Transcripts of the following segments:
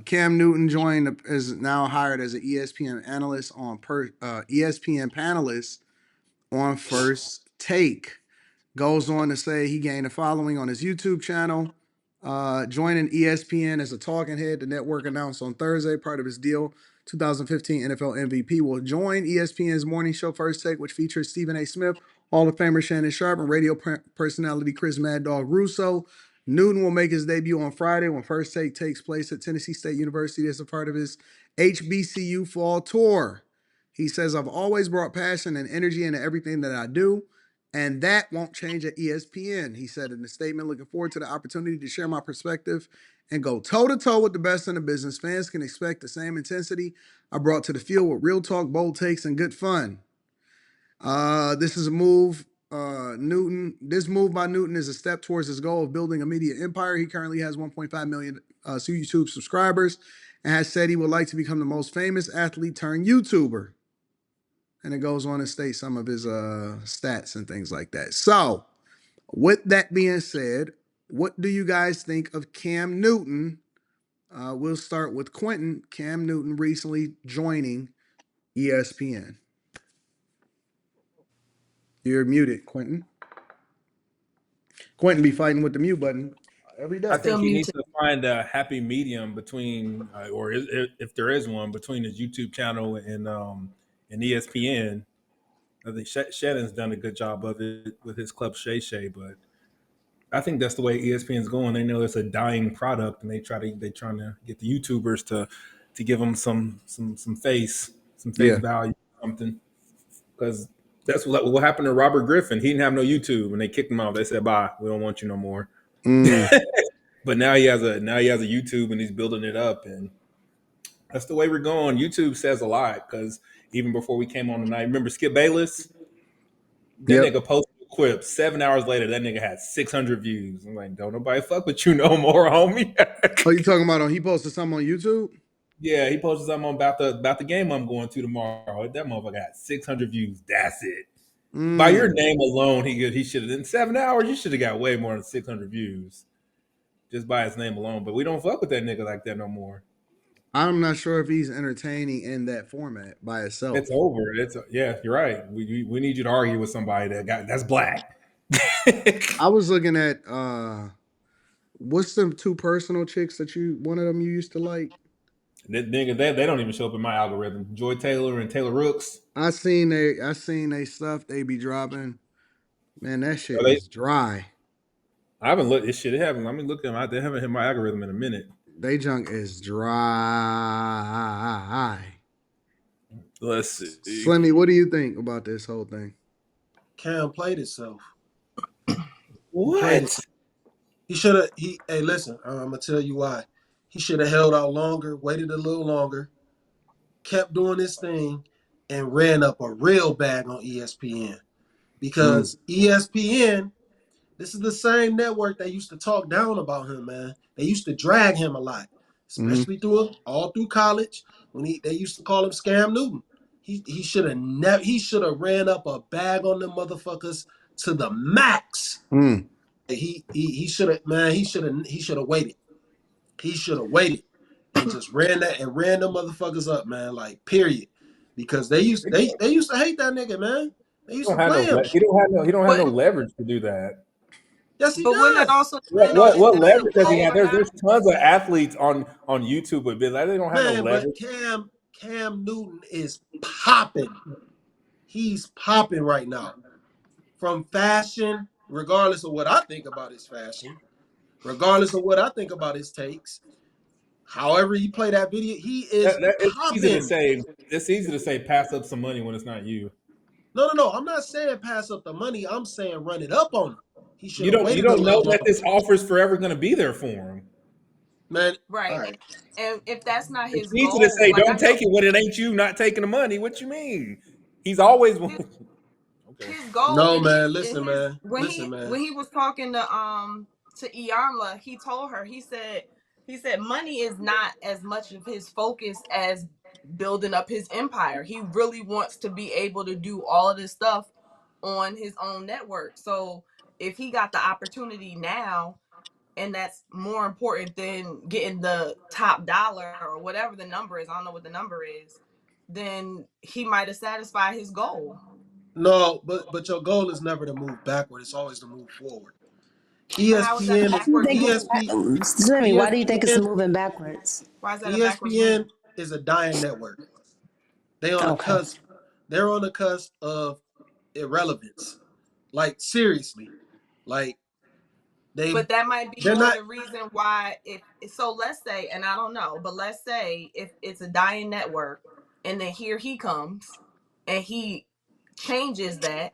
Cam Newton is now hired as an ESPN analyst ESPN panelist on First Take. Goes on to say he gained a following on his YouTube channel. Joining ESPN as a talking head, the network announced on Thursday, part of his deal, 2015 NFL MVP will join ESPN's morning show First Take, which features Stephen A. Smith, Hall of Famer Shannon Sharpe, and radio personality Chris Mad Dog Russo. Newton will make his debut on Friday when First Take takes place at Tennessee State University as a part of his HBCU fall tour. He says, I've always brought passion and energy into everything that I do, and that won't change at ESPN, he said in a statement. Looking forward to the opportunity to share my perspective and go toe-to-toe with the best in the business. Fans can expect the same intensity I brought to the field with real talk, bold takes, and good fun. This is a move. This move by Newton is a step towards his goal of building a media empire. He currently has 1.5 million YouTube subscribers and has said he would like to become the most famous athlete turned YouTuber. And it goes on to state some of his stats and things like that. So, with that being said, what do you guys think of Cam Newton? We'll start with Quinton. Cam Newton recently joining ESPN. You're muted, Quinton. Quinton be fighting with the mute button every day. I think he needs to find a happy medium between, if there is one, between his YouTube channel and ESPN. I think Shannon's done a good job of it with his Club Shay Shay, but I think that's the way ESPN's going. They know it's a dying product, and they're trying to get the YouTubers to give them some face value, something, because that's what happened to Robert Griffin. He didn't have no YouTube, and they kicked him out. They said, "Bye, we don't want you no more." But now he has a YouTube, and he's building it up, and that's the way we're going. YouTube says a lot, because even before we came on tonight, remember Skip Bayless? That nigga posted a quip. 7 hours later, that nigga had 600 views. I'm like, don't nobody fuck with you no more, homie. Oh, you talking about he posted something on YouTube? Yeah, he posted something about the game I'm going to tomorrow. That motherfucker had 600 views. That's it. By your name alone, he should have, in 7 hours, you should have got way more than 600 views just by his name alone. But we don't fuck with that nigga like that no more. I'm not sure if he's entertaining in that format by itself. It's over. Yeah, you're right. We need you to argue with somebody that's black. I was looking at what's them two personal chicks that one of them you used to like? They don't even show up in my algorithm. Joy Taylor and Taylor Rooks. I seen they stuff they be dropping. Man, that shit is dry. I haven't looked this shit. They haven't. Let me look them out. They haven't hit my algorithm in a minute. They junk is dry. Let's see. Slimmy, what do you think about this whole thing? Cam played itself. What? He should have. Hey, listen. I'm gonna tell you why. He should have held out longer, waited a little longer, kept doing this thing, and ran up a real bag on ESPN. Because ESPN, this is the same network that used to talk down about him, man. They used to drag him a lot, especially all through college when they used to call him Scam Newton. He should have ran up a bag on them motherfuckers to the max. He should have waited. He should have waited and just ran them motherfuckers up, man. Like, period. Because they used to hate that nigga, man. They used to play him. He don't have no leverage to do that. Yes, he does. Also what leverage does he have? There's tons of athletes on YouTube, but they don't have no leverage. But Cam Newton is popping. He's popping right now. From fashion, regardless of what I think about his fashion, regardless of what I think about his takes, however you play that video, he is popping. It's easy to say pass up some money when it's not you. No. I'm not saying pass up the money. I'm saying run it up on him. You don't know that this offer is forever going to be there for him, man. Right. And if that's not his it's easy goal, to say don't take it when it ain't you not taking the money. What you mean? He's always his goal. No, man. Listen, man. When he was talking to Iyanla, he told her, he said money is not as much of his focus as building up his empire. He really wants to be able to do all of this stuff on his own network. So if he got the opportunity now, and that's more important than getting the top dollar or whatever the number is. I don't know what the number is. Then he might have satisfied his goal. No, but your goal is never to move backward. It's always to move forward. How is that a ESPN is You backward think move? Slimmy, why do you think it's ESPN moving backwards? Why is that a backwards move? ESPN is a dying network. They on the Okay. cusp. They're on the cusp of irrelevance. Like seriously, like But that might be they're more not. the reason why, if so, let's say, and I don't know, but let's say if it's a dying network and then here he comes and he changes that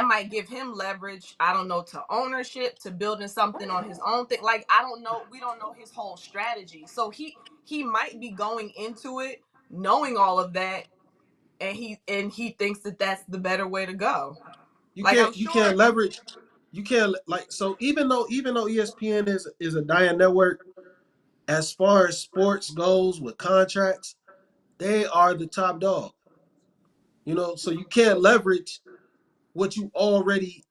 might give him leverage, I don't know, to ownership, to building something on his own thing. Like, I don't know, we don't know his whole strategy. So he might be going into it knowing all of that, and he thinks that that's the better way to go. Like, I'm You sure. can't leverage. You can't like so even though ESPN is a dying network, as far as sports goes with contracts, they are the top dog. You know, so you can't leverage what you already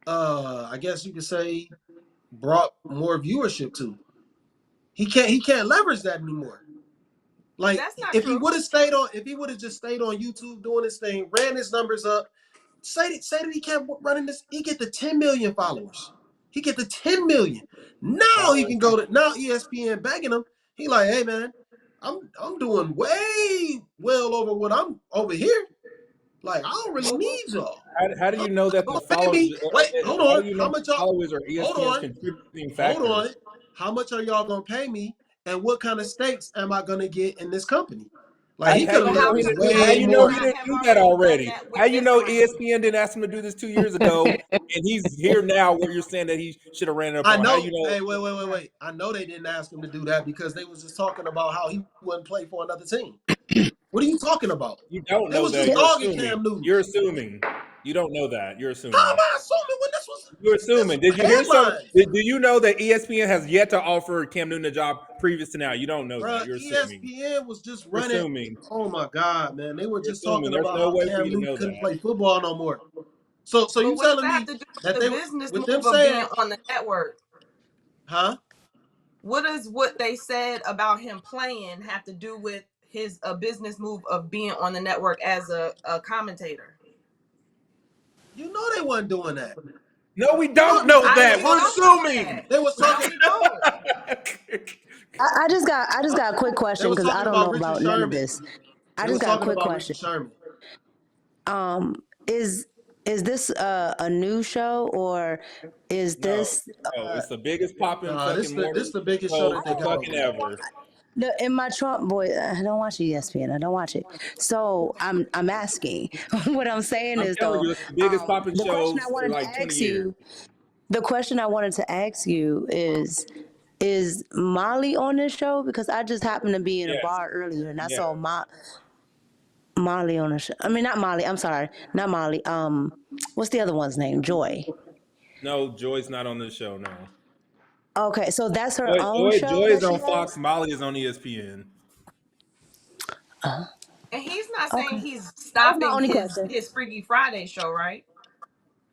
I guess you could say brought more viewership to. He can't leverage that anymore. Like That's not if he true. would have just stayed on YouTube doing his thing, ran his numbers up, say that he kept running this, he get the 10 million followers. He get the 10 million. Now he can go to now ESPN begging him. He like, hey man, I'm doing way well over what I'm over here. Like I don't really need y'all. How do you know that the Pay followers? me. Wait, hold How on. do you know How the much y'all? followers are Hold ESPN's on. contributing Hold on. factors? How much are y'all gonna pay me? And what kind of stakes am I gonna get in this company? Like he How could you have So know looked he how at come didn't? he How way you might know more. he not didn't have do that already done already? that with How you this know one? ESPN didn't ask him to do this 2 years ago, and he's here now where you're saying that he should have ran it up I on? How know. you know? Hey, wait. I know they didn't ask him to do that because they was just talking about how he wouldn't play for another team. What are you talking about? You don't They know was that. just Yeah. You're dogging assuming. Cam Newton. You're assuming. You don't know that. You're How am assuming. I assuming when You're this assuming. Did you hear some? headlines? Do you know that ESPN has yet to offer Cam Newton a job previous to now? You don't know that. Bruh, You're assuming. ESPN was just You're running. assuming. Oh my God, man. They were You're just assuming. talking There's about no how way for Cam you to Newton know couldn't that. play football no more. So But you what does telling that have me to do that with they the were business with them move of being saying, on the network? huh? What does what they said about him playing have to do with his a business move of being on the network as a commentator? You know they wasn't doing that. No, we You know don't know I that. we We're don't know assuming. that. they was No, talking we don't. I just got a quick they question was because I talking don't know about Richard about none of Sherman. this. I They just was got a talking quick about question. Richard Sherman. Um, is this a new show or is No, this no, it's the biggest popping Nah, fucking this morning the biggest show I that show they don't got fucking over there. ever. in my Trump boy? I don't watch ESPN. I don't watch it. So I'm asking. What I'm saying I'm is telling though, you, it's the biggest popping the question show I for wanted to like 20 ask years. you, the question I wanted to ask you is Molly on this show? Because I just happened to be in a Yes, bar earlier and I yes. saw Molly on the show. I mean, not Molly. I'm sorry, not Molly. What's the other one's name? Joy. No, Joy's not on this show. No, Okay, so that's her own Joy show is that she on has. Fox. Molly is on ESPN. And he's not saying Okay, he's that was my stopping only his question. his Freaky Friday show, right?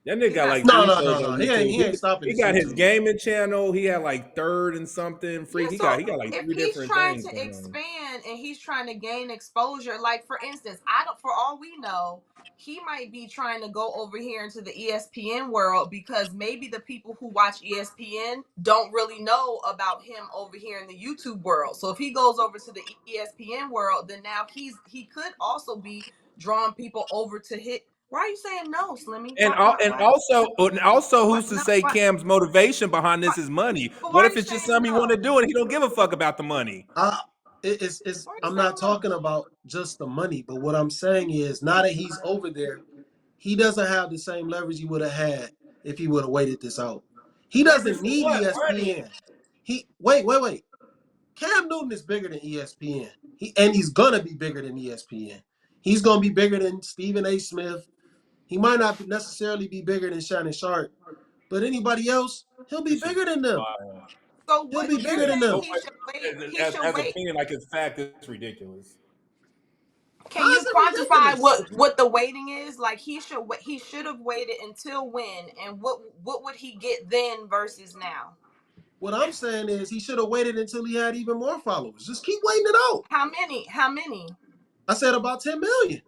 That nigga He's got not like No, three stopping no, it. shows no, on no. YouTube. He ain't stopping He his got his YouTube. gaming channel. He had like Third and something Yeah, freak. so He got like if three he's different trying things to going on. expand and he's trying to gain exposure, like for instance, I don't, for all we know, he might be trying to go over here into the ESPN world because maybe the people who watch ESPN don't really know about him over here in the YouTube world. So if he goes over to the ESPN world, then now he could also be drawing people over to hit. Why are you saying no, Slimmy? And also, who's to No, say why, Cam's motivation behind this is money? but why What are if you it's just saying something he want to no? do and he don't give a fuck about the money? It's Why are you I'm not saying no? talking about just the money, but what I'm saying is now that he's over there, he doesn't have the same leverage he would have had if he would have waited this out. He Leverage doesn't for need what? Money. ESPN. He wait. Cam Newton is bigger than ESPN. He's gonna be bigger than ESPN. He's gonna be bigger than Stephen A. Smith. He might not necessarily be bigger than Shannon Sharp, but anybody else, he'll be This shit bigger than them. wild. So He'll what be you're bigger than saying them. he should wait. He As, should as wait. opinion, like it's fact, it's ridiculous. How Can you is it quantify ridiculous? what the waiting is? Like he should have waited until when, and what would he get then versus now? What I'm saying is he should have waited until he had even more followers. Just keep waiting it out. How many? How many? I said about 10 million.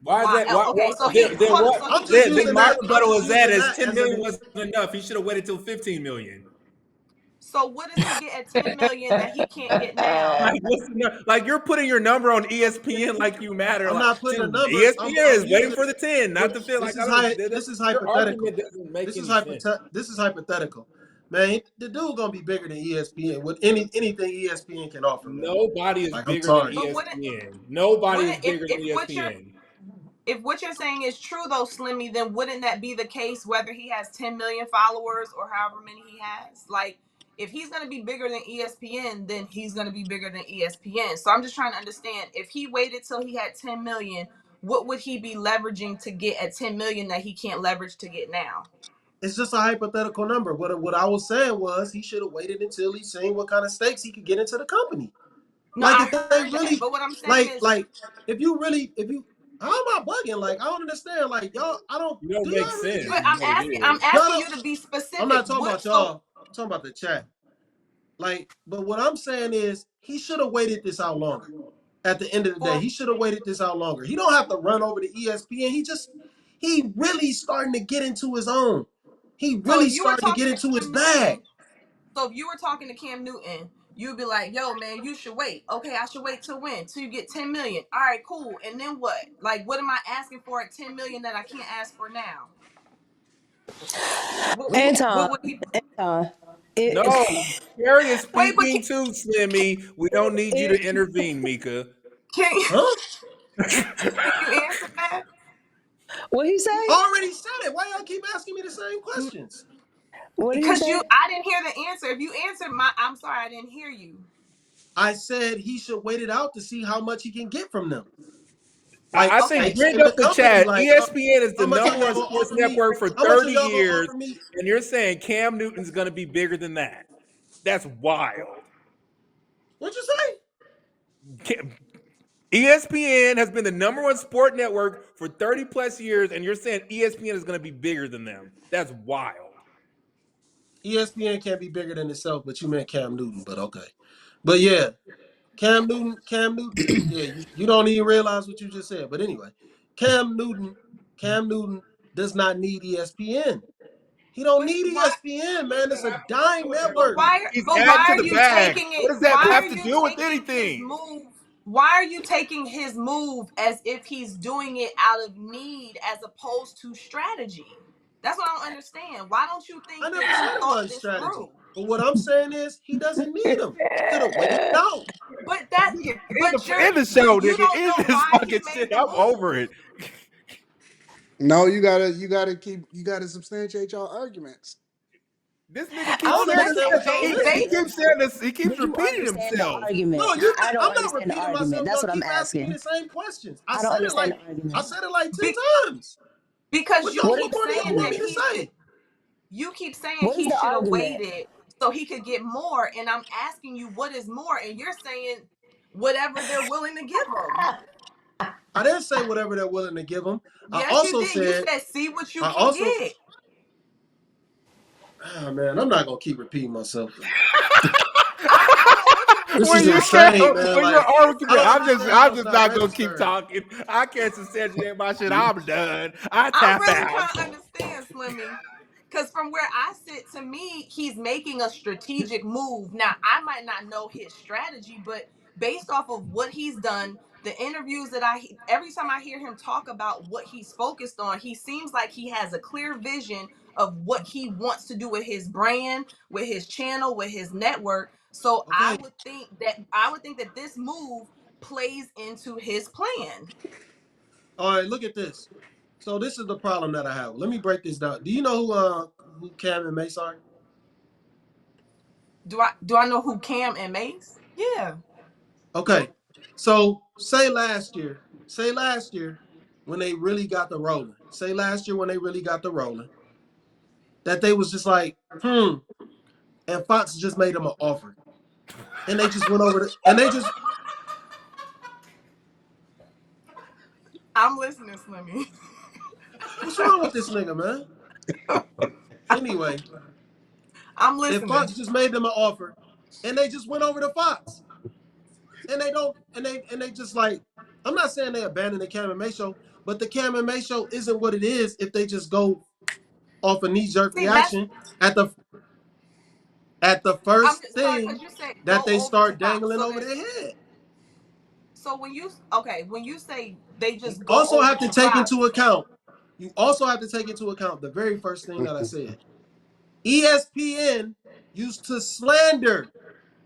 Why is Why? that? Why, Okay, so then, he then hold on. what? So I'm he just Then using my that. I'm rebuttal just is that using is that 10 as an million wasn't enough. He should have waited till 15 million. so what does he get at 10 million that he can't get now? Like you're putting your number on ESPN like you matter. I'm Like not putting see, a number. ESPN I'm is waiting using for the 10, not to feel like this I is don't. this is Your hypothetical. argument doesn't make This is any sense. this is hypothetical. Man, the dude gonna be bigger than ESPN with anything ESPN can offer, man. Nobody is Like, I'm bigger than sorry. But wouldn't ESPN. Nobody is wouldn't bigger than ESPN. if what you're saying is true though, Slimmy, then wouldn't that be the case whether he has 10 million followers or however many he has? Like, if he's going to be bigger than ESPN, then he's going to be bigger than ESPN. So I'm just trying to understand, if he waited till he had 10 million, what would he be leveraging to get at 10 million that he can't leverage to get now? It's just a hypothetical number. What I was saying was he should have waited until he seen what kind of stakes he could get into the company. No, Like I if they heard that. really But what I'm saying is, like if you how am I bugging? Like I don't understand. Like y'all, I don't You don't do make y'all really sense. but think Is what it I'm is. y'all asking don't you to be I'm specific. not talking What about so y'all, I'm talking about the chat. Like, but what I'm saying is he should have waited this out longer. At the end of the day, for he should have waited this out longer. He don't have to run over to ESPN. He really starting to get into his own. He so really if you were starting to get talking to into his Cam bag. Newton, so if you were talking to Cam Newton, you'd be like, yo, man, you should wait. Okay, I should wait till when? Till you get 10 million. All right, cool. And then what? Like, what am I asking for at 10 million that I can't ask for now? Anton, What would he Anton, it, No, Carrie is wait, but speaking too, Slimmy. We don't need you to it, intervene, Mika. can you Huh? can you answer that? what he say? I already said it. Why y'all keep asking me the same questions? What did he Because say? I didn't hear the answer. If you answered I'm sorry, I didn't hear you. I said he should wait it out to see how much he can get from them. I Like think Okay. stakes bring in the up the company. chat. Like ESPN is the how much are number y'all one gonna sports offer me? network for How much are 30 y'all gonna years, offer me? and you're saying Cam Newton's going to be bigger than that. That's wild. What'd you say? ESPN has been the number one sport network for 30 plus years, and you're saying ESPN is going to be bigger than them. That's wild. ESPN can't be bigger than itself, but you meant Cam Newton, but okay. But yeah, Cam Newton, yeah, you don't even realize what you just said. But anyway, Cam Newton, Cam Newton does not need ESPN. He don't But need why ESPN, man. It's a dying network. He's but adding why to are the you bag. taking What it? does that Why are have to you do with taking his anything? move? Why are you taking his move as if he's doing it out of need as opposed to strategy? That's what I don't understand. Why don't you I think that never said he it thought wasn't this strategy. through? But what I'm saying is he doesn't need them. He should have waited it out. But that Nigga, in the but show, you nigga, don't in know this why he fucking made shit. the I'm move. over it. No, you gotta substantiate your arguments. This nigga I keeps don't Hold on, saying understand this. what wait, y'all wait, He missing. wait. keeps saying this. He Do keeps you repeating understand the himself. argument? No, you I not, don't I'm not understand the repeating argument. myself. That's Y'all what I'm keep asking me asking. the same questions. I I don't said understand it the argument. like 10 Be- times. because What you y'all What is what keep the more do y'all saying want that me argument? to he should say? you keep saying What is he the should have argument? waited so he could get more, and I'm asking you what is more, and you're saying whatever they're willing to give him. I didn't say whatever they're willing to give them. I Yes, you also did. You said said see what you I can also get. ah man, I'm not gonna keep repeating myself. I don't want you to This repeat is When you yourself. say insane, Just man. give when me you're Like the I arguing, don't answer. understand I'm how it's just not not gonna keep registering. talking. I can't substantiate my shit. I'm done. I I'm tap really out. trying to understand, Slimmy. Because from where I sit, to me, he's making a strategic move. Now, I might not know his strategy, but based off of what he's done, the interviews that every time I hear him talk about what he's focused on, he seems like he has a clear vision of what he wants to do with his brand, with his channel, with his network. So Okay. I would think that this move plays into his plan. All right, look at this. So this is the problem that I have. Let me break this down. Do you know who Cam and Mace are? Do I know who Cam and Mace? Yeah. Okay. So say last year when they really got the rolling. Say last year when they really got the rolling, that they was just like, and Fox just made them an offer. And they just went over to, and they just I'm listening, Slimmy. what's wrong with this nigga, man? Anyway, I'm If listening. Fox just made them an offer and they just went over to Fox and they don't and they just like, I'm not saying they abandoned the Cam and May show, but the Cam and May show isn't what it is if they just go off a knee-jerk See, that's reaction at the I'm first just sorry because thing you said that go they over to start Fox. dangling So over then, their head. so when you say they You just go also over have to to take Fox, into account. You also have to take into account the very first thing that I said. ESPN used to slander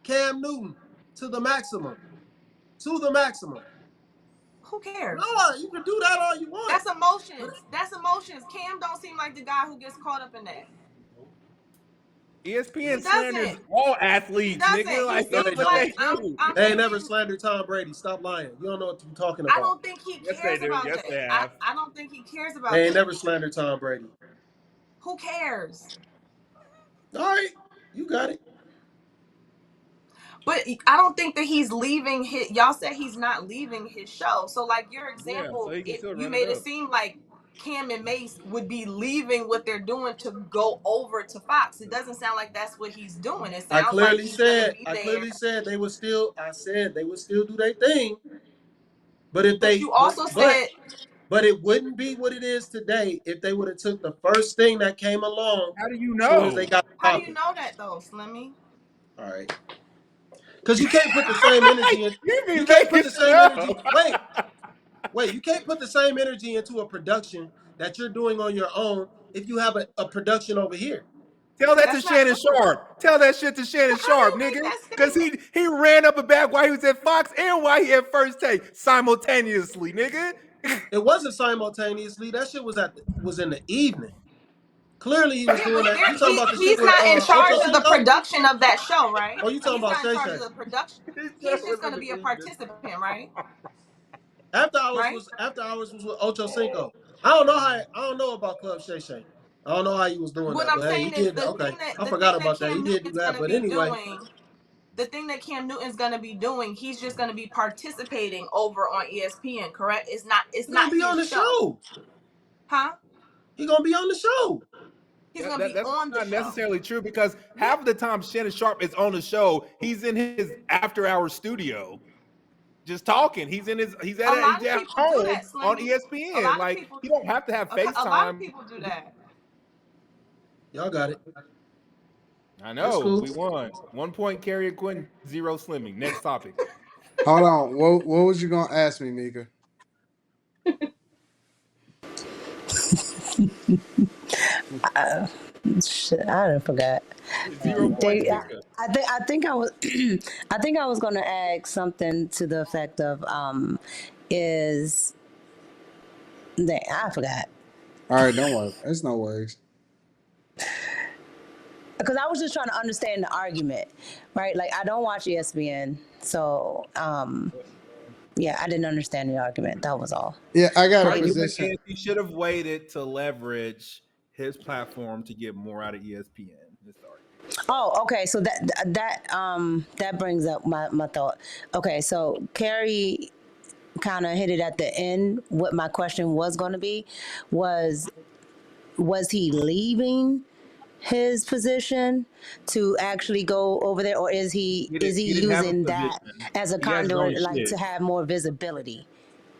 Cam Newton to the maximum. To the maximum. who No, cares? you can do that all you want. That's emotions. That's emotions. Cam don't seem like the guy who gets caught up in that. He ESPN slanders doesn't. all He athletes, nigga. doesn't. He Like No, that's they seems what don't. like they do. They I'm ain't never thinking. slandered Tom Brady. Stop lying. You don't know what you're talking I about. don't think he Yes, they cares do. about Yes, that. they have. I don't think he cares about They ain't that. never slandered Tom Brady. Who cares? All right, you got it. But I don't think that he's leaving his. Y'all said he's not leaving his show. So like your Yeah, so example, he can still you run it made it up. seem like Cam and Mace would be leaving what they're doing to go over to Fox. It doesn't sound like that's what he's doing. It I sounds like clearly he's gonna said. be I there. clearly said they would still. I said they would still do their thing. But if But they, you also said, but it wouldn't be what it is today if they would have took the first thing that came along How do you as soon as they know? got how do you popping. know that though, Slimmy? All right, because you can't put the same energy in. You be You can't put making the shit same energy. up. Wait. You can't put the same energy into a production that you're doing on your own if you have a production over here. Tell that to That's not Shannon true. Sharp. Tell that shit to Shannon How do Sharp, you make nigga. that Cause statement? he ran up a bag while he was at Fox and while he had First Take simultaneously, nigga. It wasn't simultaneously. That shit was in the evening. Clearly, he was Yeah, doing but that. You talking about the shit he's with not in Ocho charge of the Cinco? production of that show, right? Or you talking He's about not in Shay charge Shay? of the production. He He's said it just was going in to the be a evening. participant, right? After hours Right? was Ocho Cinco. I don't know about Club Shay Shay. I don't know how he was doing What that, I'm but hey, he saying is did. Okay, I the forgot thing that about that. He Cam did do Newton's that, going to but be anyway, doing, the thing that Cam Newton's going to be doing, he's just going to be participating over on ESPN, correct? It's he gonna not be on his the show. show. Huh? He gonna be on the show. He's going to be That's on the not show. necessarily true because Yeah. half of the time Shannon Sharp is on the show, he's in his after-hour studio, just talking. He's A at lot of people do home that, on Slimmy. A ESPN. lot of Like people he don't have to have a lot of FaceTime. people do that. Y'all got it. I It's know cool. we won. 1 point Carrier Quinton, 0 Slimming. Next topic. Hold on. What was you gonna ask me, Mika? Shit, I done forgot. 0 points, They, Mika. I think I was, I think I was gonna ask something to the effect of, is, I forgot. All right, don't worry. It's no worries. Because I was just trying to understand the argument, right? Like I don't watch ESPN, so yeah, I didn't understand the argument. That was all. Yeah, I got a Argument position. is he should have waited to leverage his platform to get more out of ESPN. This argument. Oh, okay. So that brings up my thought. Okay, so Carrie kind of hit it at the end. What my question was going to be was he leaving his position to actually go over there, or is he He didn't have a using that position. as a He has his own conduit, like shit. to have more visibility?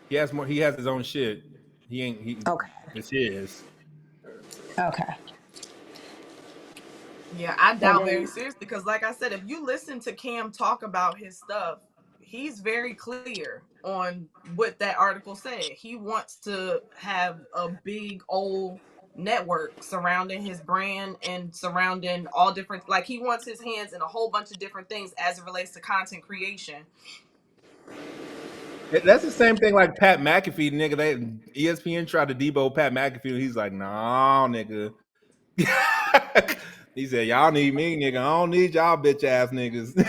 He has more. He has his own shit. He ain't. Okay. It's his. Okay. Yeah, I And doubt very then, seriously because, like I said, if you listen to Cam talk about his stuff, he's very clear on what that article said. He wants to have a big old network surrounding his brand and surrounding all different, like he wants his hands in a whole bunch of different things as it relates to content creation. That's the same thing like Pat McAfee, nigga. ESPN tried to debo Pat McAfee, and he's like, "Nah, nigga." He said, "Y'all need me, nigga. I don't need y'all bitch ass niggas." because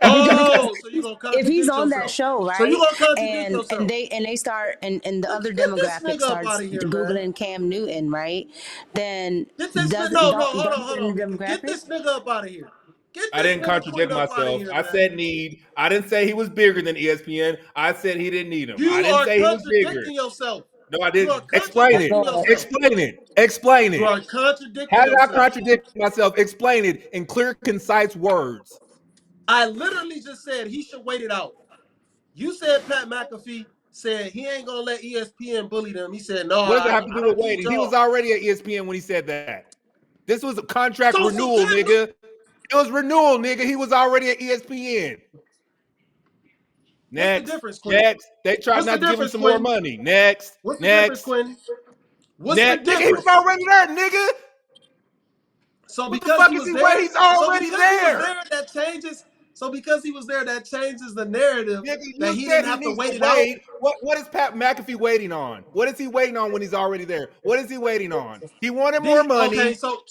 Oh, so you gonna if he's contradict on that yourself? show, So you right, gonna contradict and yourself? they start, and the other Get this demographic nigga up out starts of here, man. googling Cam Newton, right, then Get this nigga. doesn't No, hold on, don't hold fit in on. the Get demographic? this nigga up out of here. Get I this didn't nigga contradict Quinn up out of myself. here, I man. said need. I didn't say he was bigger than ESPN. I said he didn't need him. I You didn't are say he was bigger. contradicting yourself. No, I You are didn't. Explain it. contradicting yourself. Explain it. Explain You are it. contradicting How did I yourself. contradict myself? Explain it in clear, concise words. I literally just said he should wait it out. You said Pat McAfee said he ain't gonna let ESPN bully them. He said, no, What does it I have to do with don't need waiting? He was y'all. already at ESPN when he said that. This was a contract So renewal, Pat, nigga. It was renewal, nigga. He was already at ESPN. what's the Next. difference, Quinn? Next. They tried What's the not to give him difference, some more Quinn? money. Next. What's the difference, Next. Quinn? What's the Next. Nigga, he was difference? already there, nigga. So What the because he fuck is was he there, waiting? He's already there. that changes. So because he was there, that changes the narrative Nigga, that you he said didn't he have to needs to wait it out. wait. What is Pat McAfee waiting on? What is he waiting on when he's already there? What is he waiting on? He wanted more Okay, money. so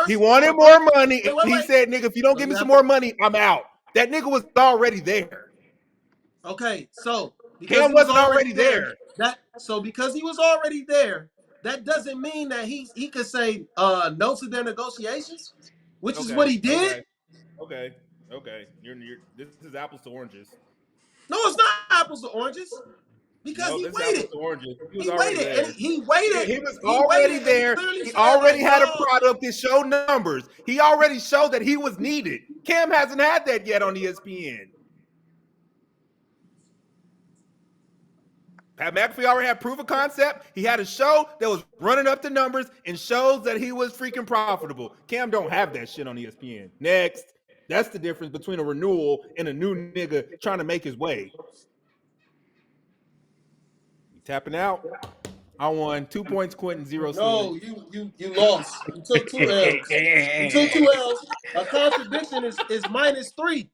He wanted more money. And he wait. said, nigga, if you don't So give you me some have to more money, I'm out. That nigga was already there. okay, so because Cam he was wasn't already already there, there. because he was already there, that doesn't mean that he could say no to their negotiations, which is what Okay, he did. okay, okay. You're this is apples to oranges. No, it's not apples to oranges because No, he this is apples waited. to oranges. He was He already waited and there. he waited. He was He already waited and he there. clearly He said already like, had a no. product that showed numbers. He already showed that he was needed. Cam hasn't had that yet on ESPN. Pat McAfee already had proof of concept. He had a show that was running up the numbers and shows that he was freaking profitable. Cam don't have that shit on ESPN. Next. That's the difference between a renewal and a new nigga trying to make his way. You tapping out. I won 2 points, Quinton, 0 Slimmy. No, you lost. You took two L's. You took two L's. A contradiction is -3.